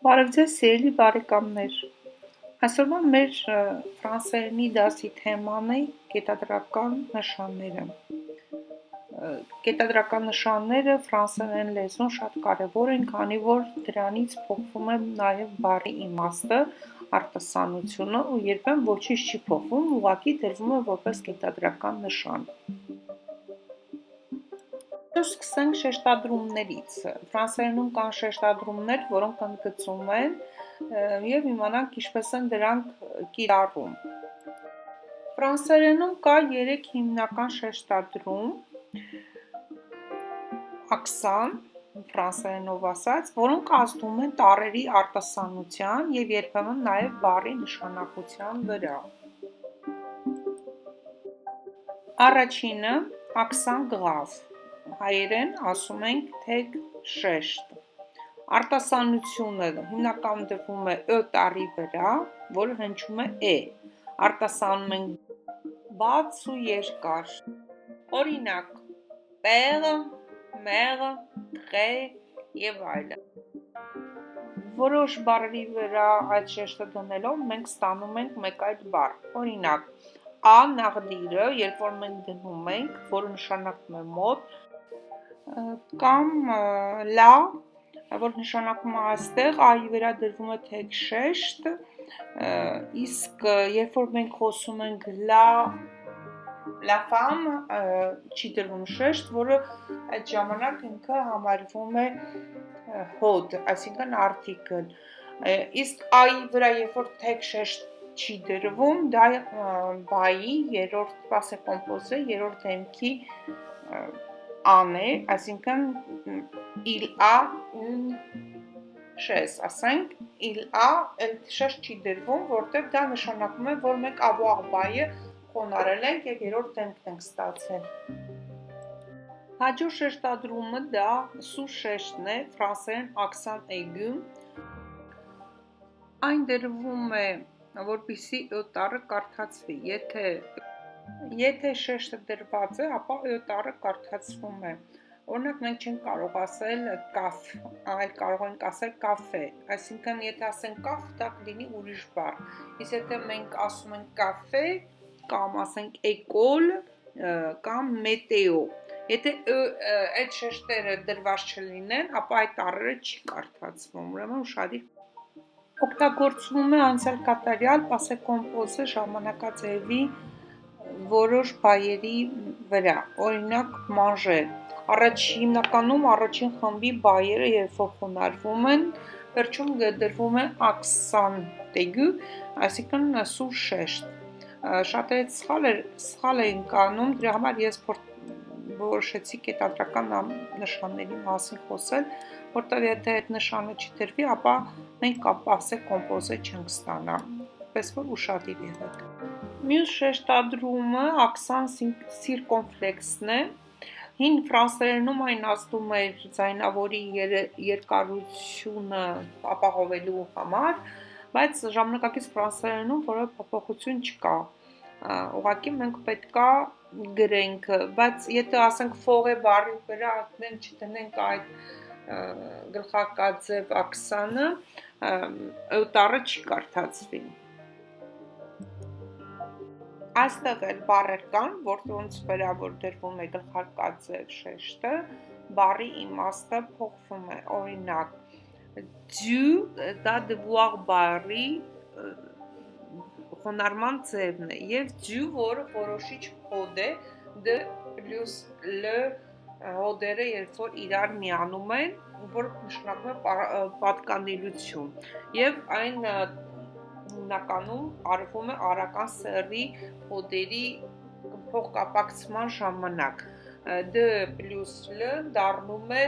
Բարև ձեզ սիրելի բարեկամներ, այսօրվա մեր ֆրանսերենի դասի թեման է կետադրական նշանները։ Կետադրական նշանները ֆրանսերեն լեզուն շատ կարևոր են, քանի որ դրանից փոխվում է նաև բառի իմաստը, արտասանությունը ու երբեմն ոչինչ չի փոխվում, ուղղակի դրվում է որպես կետադրական նշան։ Սկսենք շեշտադրումներից։ Ֆրանսերենում կան շեշտադրումներ, որոնք ընդգծում են եւ իմանանք ինչպես են դրանք կիրառում։ Ֆրանսերենում կա 3 հիմնական շեշտադրում, աքսան, ֆրանսերենով ասած, որոնք ազդում են տառերի արտասանության եւ երբեմն նաեւ բառի նշանակության վրա։ Առաջինը աքսան գրավ, հայերեն ասում ենք թեգ շեշտ։ Արտասանությունը հիմնականում դրվում է ը տառի վրա, որը հնչում է արտասանում ենք բաց ու երկար։ Օրինակ, պեղը, մեղը, տղե եւ այլն։ Որոշ բառերի վրա այդ շեշտը դնելով մենք ստանում ենք մեկ այլ բառ։ Օրինակ, ա նաղդիրը, երբ որ մենք դնում ենք, որը նշանակում է մոտ, կամ լա, որ նշանակում է այստեղ, այի վրա դրվում է թեգ շեշտ, իսկ երբ որ մենք խոսում ենք la femme, չի դրվում շեշտ, որը այդ ժամանակ ինքը համարվում է հոդ, այսինքն արտիկլ, իսկ այի վրա երբ որ թեգ շեշտ չի դրվում, դա բայի երրորդ պասե կոմպոզը, երրորդ դեմքի ան է, այսինքն il a une chaise, ասենք il a, շեշտ չի դրվում, որտեղ դա նշանակում է, որ մենք avoir բայը խոնարել ենք եւ երրորդ դեմքն ենք ստացել։ Հաջորդ շեշտադրումը դա սուր շեշտն է, ֆրանսերեն աքսան aigu։ Այն դրվում է, որպեսզի ը տառը կարդացվի։ Եթե շեշտը դրված է, ապա ը տառը կարդացվում է։ Օրինակ մենք չենք կարող ասել կաֆ, այլ կարող ենք ասել կաֆե, այսինքն եթե ասենք կաֆ, դա կլինի ուրիշ բառ։ Իսկ եթե մենք ասում ենք կաֆե, կամ ասենք էկոլ, կամ մետեո, եթե այդ շեշտերը դրված չլինեն, ապա այդ տառերը չի կարդացվում, ուրեմն ուշադիր օգտագործվում է անցյալ կատարյալ պասե կոմպոզը ժամանակաձևի որոշ բայերի վրա, օրինակ մանժել։ Հիմնականում առաջին խմբի բայերը երբ որ խոնարհվում են, վերջում դրվում է աքսան aigu, այսինքն սուր շեշտ։ Շատերը սխալ էին կանում, դրա համար ես որոշեցի կետադրական նշանների մասին խոսել, որտեղ եթե այդ նշանը չդրվի, ապա մենք պասե կոմպոզը չենք ստանա, պես որ ուշադիր եղեք։ Մյուս շեշտադրումը աքսան սիրկոնֆլեքսն է։ Հին ֆրանսերենում այն ազդում էր ձայնավորի երկարությունը ապահովելու համար, բայց ժամանակակից ֆրանսերենում որևէ փոփոխություն չկա։ Ուղղակի մենք պետքա գրենք, բայց եթե ասենք ֆողե բառի վրա չդնենք այդ գլխարկաձև աքսանը, ը տառը չի կարդացվի։ Այստեղ էլ բառեր կան, որոնց վրա որ դրվում է գլխարկաձև շեշտը, բառի իմաստը փոխվում է, օրինակ dû, դա devoir բառի խոնարհման ձևն է, եւ dû, որը որոշիչ հոդ է, d plus l հոդերը երբ որ իրար միանում են, որ նշանակում է պատկանելություն, եւ այն հիմնականում արվում է արական սեռի հոդերի փոխկապակցման ժամանակ, d plus l դառնում է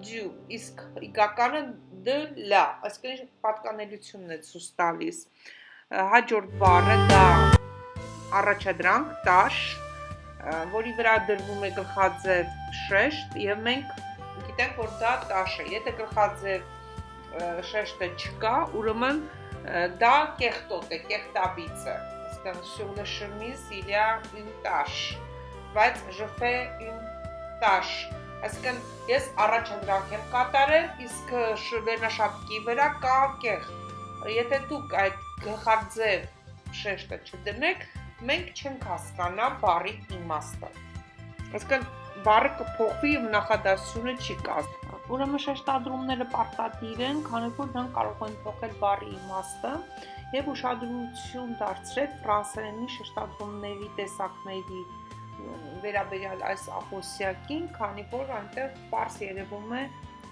dû, իսկ իգականը d la, այսինքն պատկանելությունն է ցույց տալիս։ Հաջորդ բառը դա առաջադրանք, տաշ, որի վրա դրվում է գլխաձև շեշտ եւ մենք գիտենք, որ դա տաշ է։ Եթե գլխաձև շեշտը չկա, ուրեմն դա կեղտոտ է, կեղտաբիծ է։ Այսինքն sur le chemise il y a une tache, բայց je fais une tache, Այսինքն ես առաջադրանք եմ կատարել, իսկ վերնաշապիկի վրա կա կեղ։ Եթե դուք այդ գլխարձև շեշտը չդնեք, մենք չենք հասկանա բառի իմաստը։ Այսինքն բառը կփոխվի եւ նախադասությունը չի կազմի։ Ուրեմն շեշտադրումները պարտադիր են, քանի որ դրանք կարող են փոխել բառի իմաստը եւ ուշադրություն դարձրեք ֆրանսերենի շեշտադրումների տեսակների վերաբերյալ այս ախոսյակին, քանի որ այնտեղ պարզ երևում է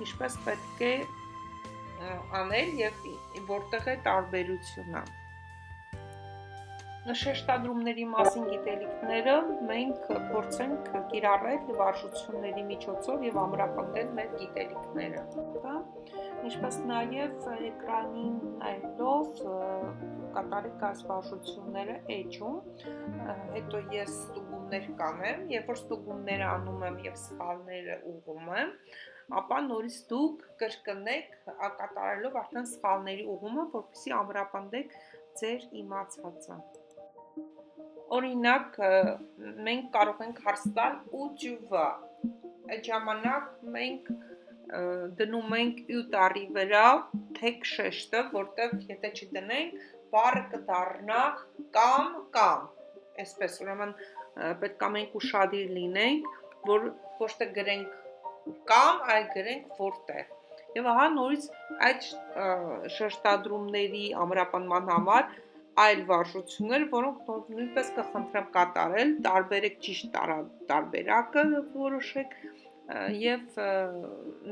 ինչպես պետք է անել եւ որտեղ է տարբերությունը։ Շեշտադրումների մասին գիտելիքները մենք փորձենք կիրառել վարժությունների միջոցով եւ ամրապնդել մեր գիտելիքները, ինչպես նաեւ էկրանին նայելով կատարեք այս վարժությունները էջում, հետո ես ստուգումներ կանեմ, երբ որ ստուգումները անում եմ եւ սխալները ուղղում եմ, ապա նորից դուք կրկնեք կատարելով արդեն սխալների ուղղումը, որպեսզի ամրապնդեք ձեր իմացածը։ Օրինակ, մենք կարող ենք հարց տալ ու ջուվա, այդ ժամանակ մենք դնում ենք ու տառի վրա թեք շեշտը, որտեղ եթե չդնենք, բառը կդառնա կամ, այսպես, ուրեմն պետք է մենք ուշադիր լինենք, որ ոչ թե գրենք կամ, այլ գրենք որտեղ։ Եվ ահա նորից այդ շեշտադրումների ամրապնդման համար այլ վարժություններ, որոնք նույնպես կխնդրեմ կատարել, տարբերեք ճիշտ տարբերակը որոշեք եւ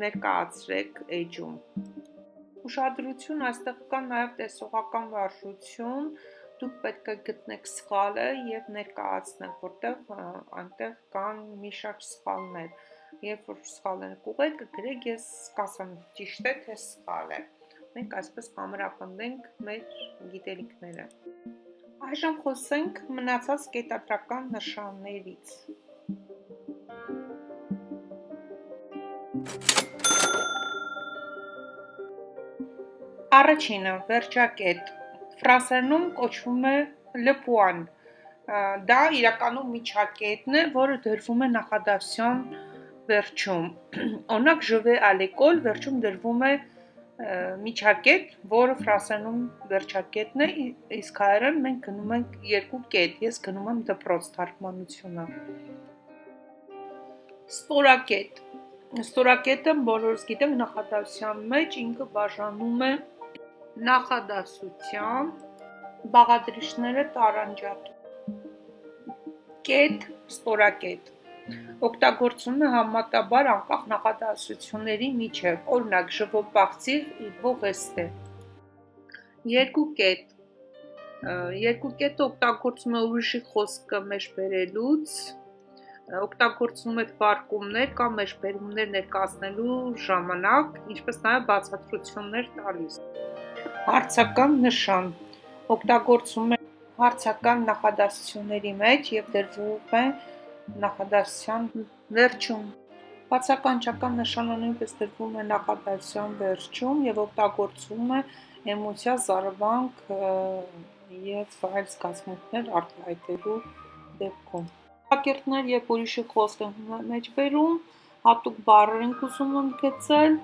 ներկայացրեք էջում։ Ուշադրություն, այստեղ կա նաեւ տեսողական վարժություն, դուք պետք է գտնեք սխալը եւ ներկայացնեք, որտեղ այնտեղ կան մի շարք սխալներ։ Երբ որ սխալները կուղեք, գրեք ես կասեմ ճիշտ է, թե սխալ է։ Մենք այսպես ամրապնդենք մեր գիտելիքները։ Այժմ խոսենք մնացած կետադրական նշաններից։ Առաջինը վերջակետ, ֆրանսերենում կոչվում է le point, դա իրականում միջակետն է, որը դրվում է նախադասության վերջում։ Օրինակ je vais à l'école վերջում դրվում է միջակետ, որը ֆրանսերենում վերջակետն է, իսկ հայերեն մենք գնում ենք երկու կետ, ես գնում եմ դպրոց թարգմանությունը։ Ստորակետ, ստորակետը բոլորս գիտենք նախադասության մեջ ինքը բաժանում է նախադասության, բաղադրիչները տարանջատում։ Կետ, ստորակետ օգտագործվում է համեմատաբար անկախ նախադասությունների միջև, օրինակ je veux partir, il faut rester։ Երկուկետ, երկուկետը օգտագործվում է ուրիշի խոսքը մեջբերելուց, օգտագործվում է թվարկումներ կամ մեջբերումներ ներկայացնելու ժամանակ, ինչպես նաև բացատրություններ տալիս։ Հարցական նշան, օգտագործվում է հարցական նախադասությունների մեջ եւ դրվում է նախադասության վերջում։ Բացականչական նշանը նույնպես դրվում է նախադասության վերջում եւ օգտագործվում է էմոցիա, զարմանք եւ այլ զգացմունքներ արտահայտելու դեպքում։ Ակերտներ եւ ուրիշի խոսք են մեջբերում, հատուկ բառեր են ուզում ընդգծել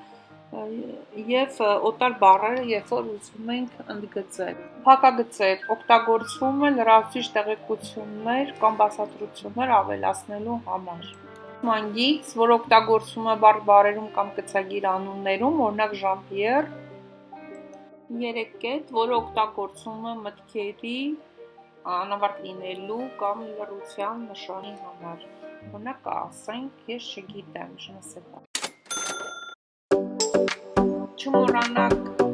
եւ օտար բառերը, երբ որ ուզում ենք ընդգծել։ Փակագծեր օգտագործվում է լրացուցիչ տեղեկություններ կամ բացատրություններ ավելացնելու համար։ Մանգից, որ օգտագործվում է բառերում կամ գծագիր անուններում, օրինակ Jean-Pierre, երեկետ, որը օգտագործվում է մտքերի անավարտ լինելու կամ լռության նշանի համար։ Օրինակ ասենք, ես չգիտեմ, je ne sais pas։ Չմոռանաք